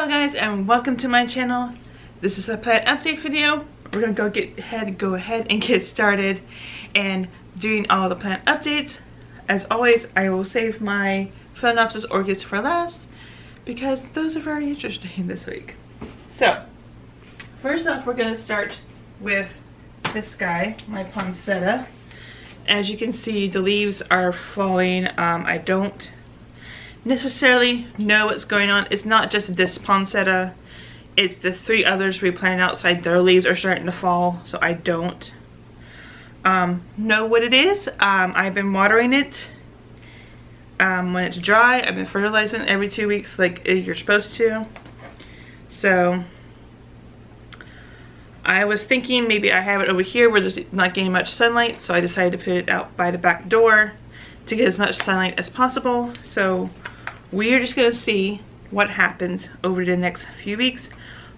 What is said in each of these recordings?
Hello guys, and welcome to my channel. This is a plant update video. We're gonna go ahead and get started and doing all the plant updates. As always, I will save my Phalaenopsis orchids for last because those are very interesting this week. So first off, we're gonna start with this guy, my Poinsetta. As you can see, the leaves are falling. I don't necessarily know what's going on. It's not just this Poinsetta, it's the three others we planted outside. Their leaves are starting to fall, so I don't know what it is. I've been watering it when it's dry. I've been fertilizing it every 2 weeks like you're supposed to. So I was thinking maybe I have it over here where there's not getting much sunlight, so I decided to put it out by the back door to get as much sunlight as possible. So we're just gonna see what happens over the next few weeks.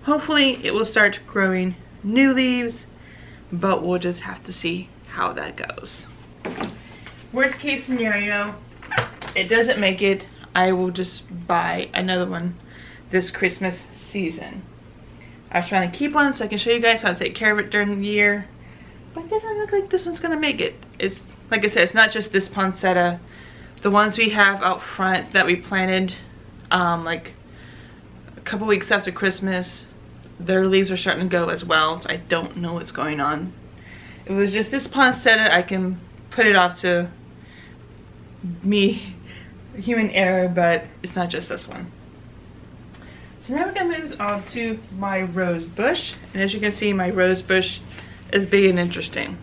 Hopefully it will start growing new leaves, but we'll just have to see how that goes. Worst case scenario, it doesn't make it, I will just buy another one this Christmas season. I was trying to keep one so I can show you guys how to take care of it during the year, but it doesn't look like this one's gonna make it. It's like I said, it's not just this Poinsetta. The ones we have out front that we planted like a couple weeks after Christmas, their leaves are starting to go as well, so I don't know what's going on. If it was just this Poinsetta, I can put it off to me, human error, but it's not just this one. So now we're gonna move on to my rose bush, and as you can see, my rose bush is big and interesting.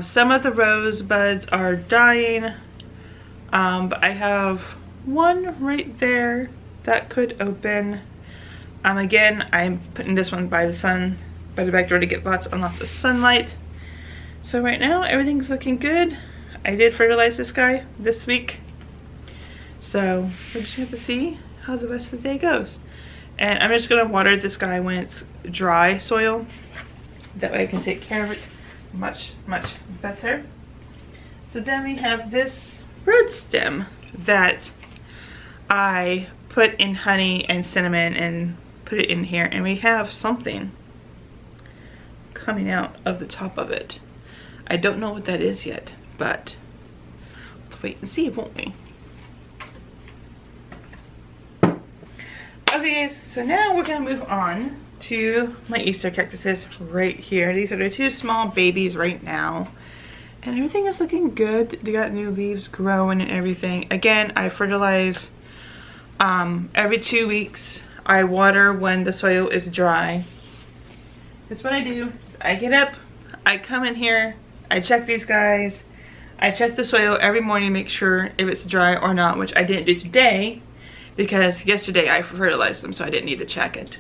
Some of the rose buds are dying, but I have one right there that could open. Again, I'm putting this one by the back door to get lots and lots of sunlight. So right now everything's looking good. I did fertilize this guy this week, so we're just gonna have to see how the rest of the day goes. And I'm just gonna water this guy when it's dry soil. That way I can take care of it much better. So then we have this root stem that I put in honey and cinnamon and put it in here, and we have something coming out of the top of it. I don't know what that is yet, but let's wait and see, won't we? Okay guys, so now we're gonna move on to my Easter cactuses right here. These are the two small babies right now, and everything is looking good. They got new leaves growing and everything. Again, I fertilize every 2 weeks. I water when the soil is dry. That's what I do. I get up, I come in here, I check these guys. I check the soil every morning, make sure if it's dry or not, which I didn't do today because yesterday I fertilized them, so I didn't need to check it.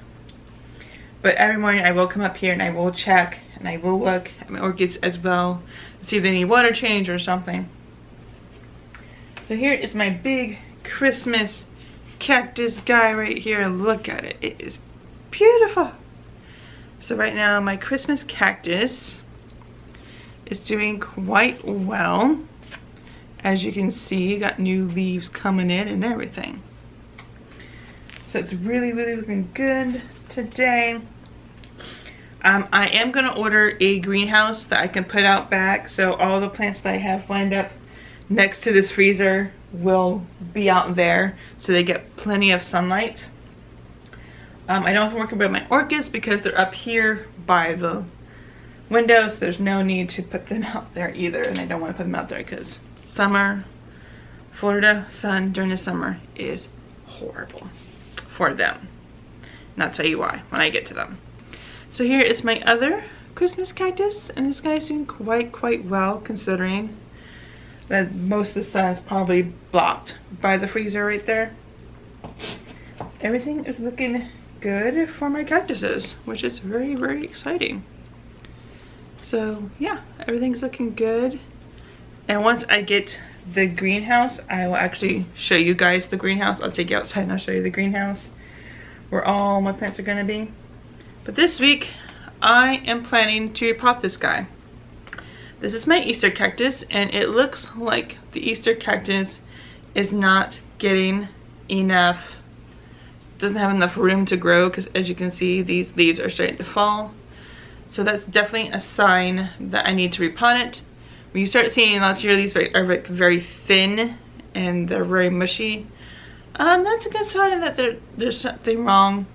But every morning I will come up here and I will check, and I will look at my orchids as well to see if they need water change or something. So here is my big Christmas cactus guy right here. Look at it. It is beautiful. So right now my Christmas cactus is doing quite well. As you can see, got new leaves coming in and everything. So it's really looking good today. I am going to order a greenhouse that I can put out back, so all the plants that I have lined up next to this freezer will be out there so they get plenty of sunlight. I don't have to worry about my orchids because they're up here by the window, so there's no need to put them out there either, and I don't want to put them out there because summer, Florida sun during the summer is horrible for them. And I'll tell you why when I get to them. So here is my other Christmas cactus, and this guy's doing quite well considering that most of the sun is probably blocked by the freezer right there. Everything is looking good for my cactuses, which is very exciting. So yeah, everything's looking good. And once I get the greenhouse, I will actually show you guys the greenhouse. I'll take you outside and I'll show you the greenhouse where all my plants are gonna be. But this week, I am planning to repot this guy. This is my Easter cactus, and it looks like the Easter cactus is not getting enough doesn't have enough room to grow, because as you can see, these leaves are starting to fall. So that's definitely a sign that I need to repot it. When you start seeing lots of your leaves are like very thin and they're very mushy, that's a good sign that there's something wrong.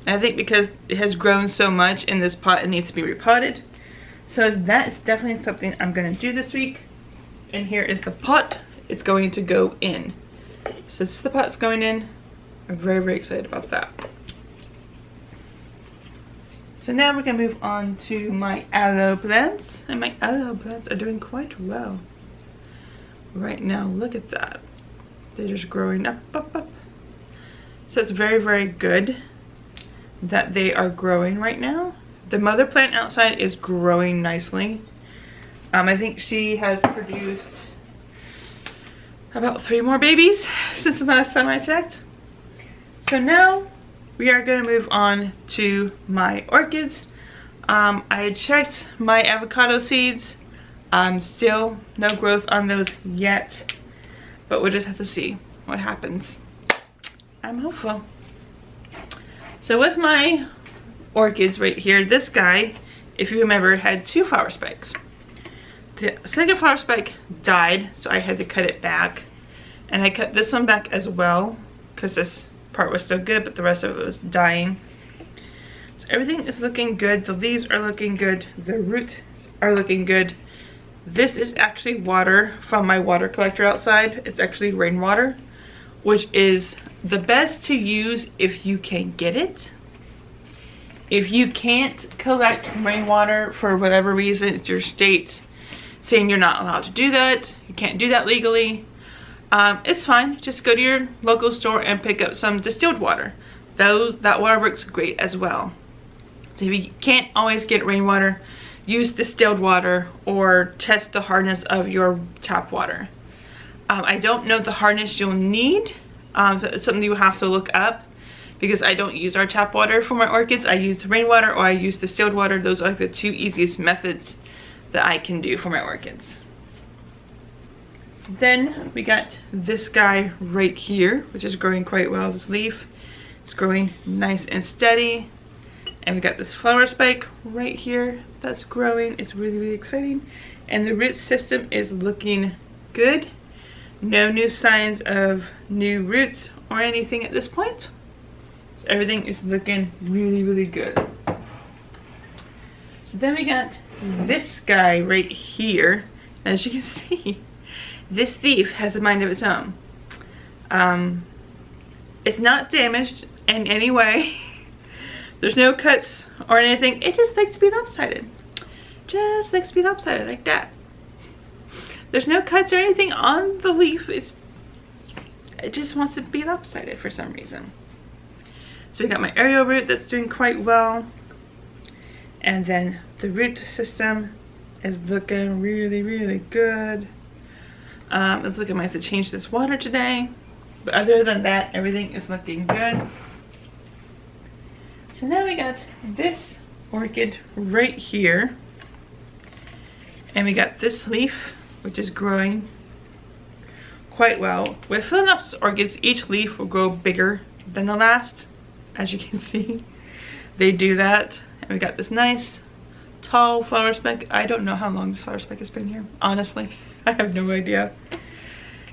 And I think because it has grown so much in this pot, it needs to be repotted. So that is definitely something I'm going to do this week. And here is the pot it's going to go in. So this is the pot it's going in. I'm very, very excited about that. So now we're going to move on to my aloe plants. And my aloe plants are doing quite well right now. Look at that. They're just growing up. So it's very, very good that they are growing right now. The mother plant outside is growing nicely. I think she has produced about 3 more babies since the last time I checked. So now we are going to move on to my orchids. I had checked my avocado seeds. Still no growth on those yet, but we'll just have to see what happens. I'm hopeful. So with my orchids right here, this guy, if you remember, had 2 flower spikes. The second flower spike died, so I had to cut it back. And I cut this one back as well, because this part was still good, but the rest of it was dying. So everything is looking good. The leaves are looking good. The roots are looking good. This is actually water from my water collector outside. It's actually rainwater, which is the best to use if you can get it. If you can't collect rainwater for whatever reason, it's your state saying you're not allowed to do that, you can't do that legally, it's fine. Just go to your local store and pick up some distilled water. Though that water works great as well. So if you can't always get rainwater, use distilled water or test the hardness of your tap water. I don't know the hardness you'll need. It's something you have to look up, because I don't use our tap water for my orchids. I use rainwater or I use distilled water. Those are like the 2 easiest methods that I can do for my orchids. Then we got this guy right here, which is growing quite well. This leaf is growing nice and steady. And we got this flower spike right here that's growing. It's really, really exciting. And the root system is looking good. No new signs of new roots or anything at this point. So everything is looking really, really good. So then we got this guy right here. As you can see, this leaf has a mind of its own. It's not damaged in any way. There's no cuts or anything. It just likes to be lopsided. Just likes to be lopsided like that. There's no cuts or anything on the leaf. It just wants to be lopsided for some reason. So we got my aerial root that's doing quite well. And then the root system is looking really, really good. Let's look, I might have to change this water today. But other than that, everything is looking good. So now we got this orchid right here. And we got this leaf, which is growing quite well. With Phalaenopsis orchids, each leaf will grow bigger than the last. As you can see, they do that. And we got this nice tall flower spike. I don't know how long this flower spike has been here, honestly. I have no idea.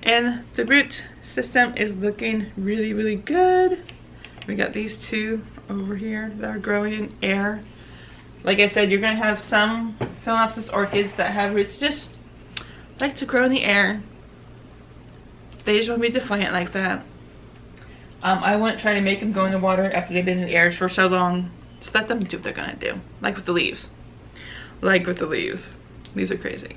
And the root system is looking really, really good. We got these 2 over here that are growing in air. Like I said, you're gonna have some Phalaenopsis orchids that have roots just like to grow in the air. They just want to be defiant like that. I wouldn't try to make them go in the water after they've been in the air for so long. Just let them do what they're gonna do. Like with the leaves. Like with the leaves. These are crazy.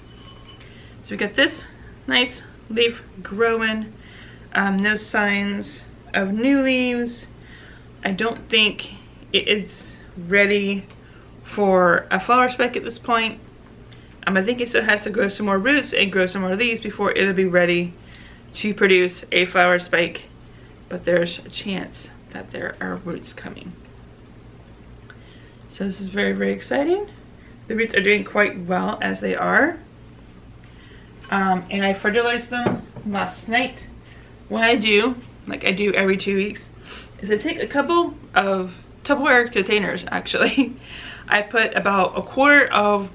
So we got this nice leaf growing. No signs of new leaves. I don't think it is ready for a flower spike at this point. I think it still has to grow some more roots and grow some more leaves before it'll be ready to produce a flower spike. But there's a chance that there are roots coming. So this is very, very exciting. The roots are doing quite well as they are. And I fertilized them last night. What I do, like I do every 2 weeks, is I take a couple of Tupperware containers, actually. I put about a quart of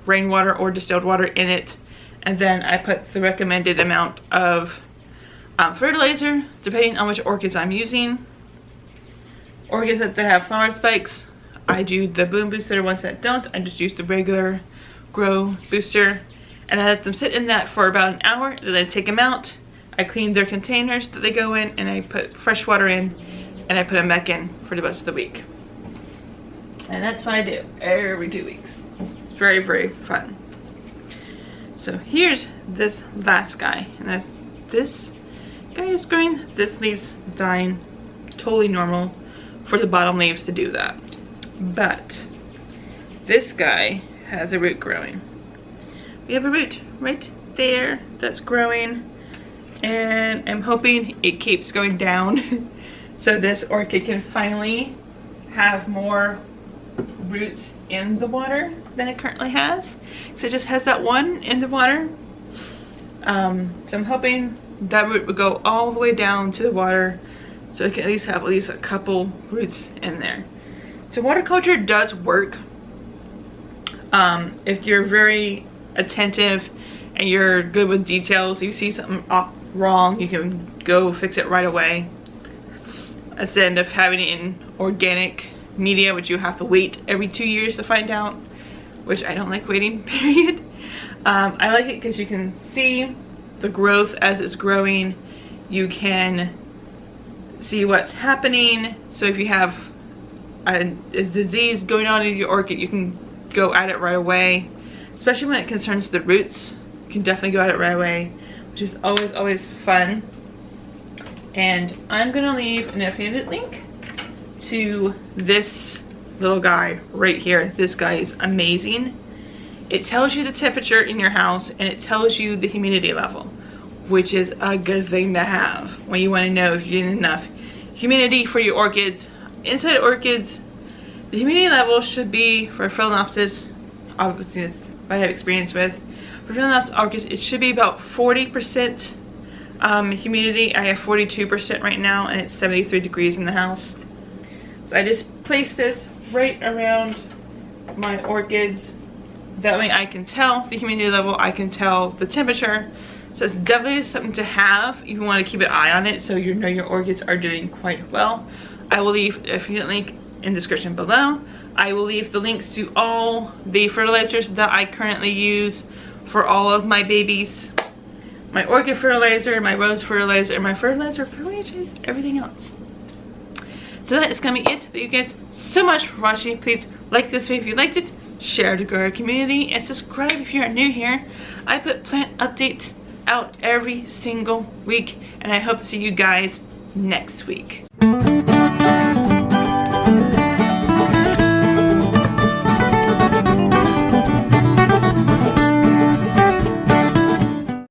rainwater or distilled water in it, and then I put the recommended amount of fertilizer, depending on which orchids I'm using. Orchids that have flower spikes, I do the bloom booster. Ones that don't, I just use the regular grow booster, and I let them sit in that for about an hour. Then I take them out, I clean their containers that they go in, and I put fresh water in, and I put them back in for the rest of the week. And that's what I do every 2 weeks. It's very, very fun. So here's this last guy, and that's this guy is growing. This leaf's dying. Totally normal for the bottom leaves to do that. But this guy has a root growing. We have a root right there that's growing, and I'm hoping it keeps going down so this orchid can finally have more roots in the water than it currently has. So it just has that one in the water. So I'm hoping that root would go all the way down to the water, so it can at least have at least a couple roots in there. So water culture does work if you're very attentive and you're good with details. If you see something wrong, you can go fix it right away, instead of having it in organic media, which you have to wait every 2 years to find out, which I don't like waiting, period. I like it because you can see the growth as it's growing. You can see what's happening. So if you have a disease going on in your orchid, you can go at it right away. Especially when it concerns the roots, you can definitely go at it right away, which is always fun. And I'm gonna leave an affiliate link to this little guy right here. This guy is amazing. It tells you the temperature in your house, and it tells you the humidity level, which is a good thing to have when you want to know if you're getting enough humidity for your orchids. Inside orchids, the humidity level should be, for Phalaenopsis, obviously it's what I have experience with, for Phalaenopsis orchids, it should be about 40% humidity. I have 42% right now, and it's 73 degrees in the house. So I just place this right around my orchids. That way I can tell the humidity level, I can tell the temperature. So it's definitely something to have if you want to keep an eye on it, so you know your orchids are doing quite well. I will leave a affiliate link in the description below. I will leave the links to all the fertilizers that I currently use for all of my babies. My orchid fertilizer, my rose fertilizer, and my fertilizer for everything else. So that is gonna be it. Thank you guys so much for watching. Please like this video if you liked it, share to grow our community, and subscribe if you're new here. I put plant updates out every single week, and I hope to see you guys next week.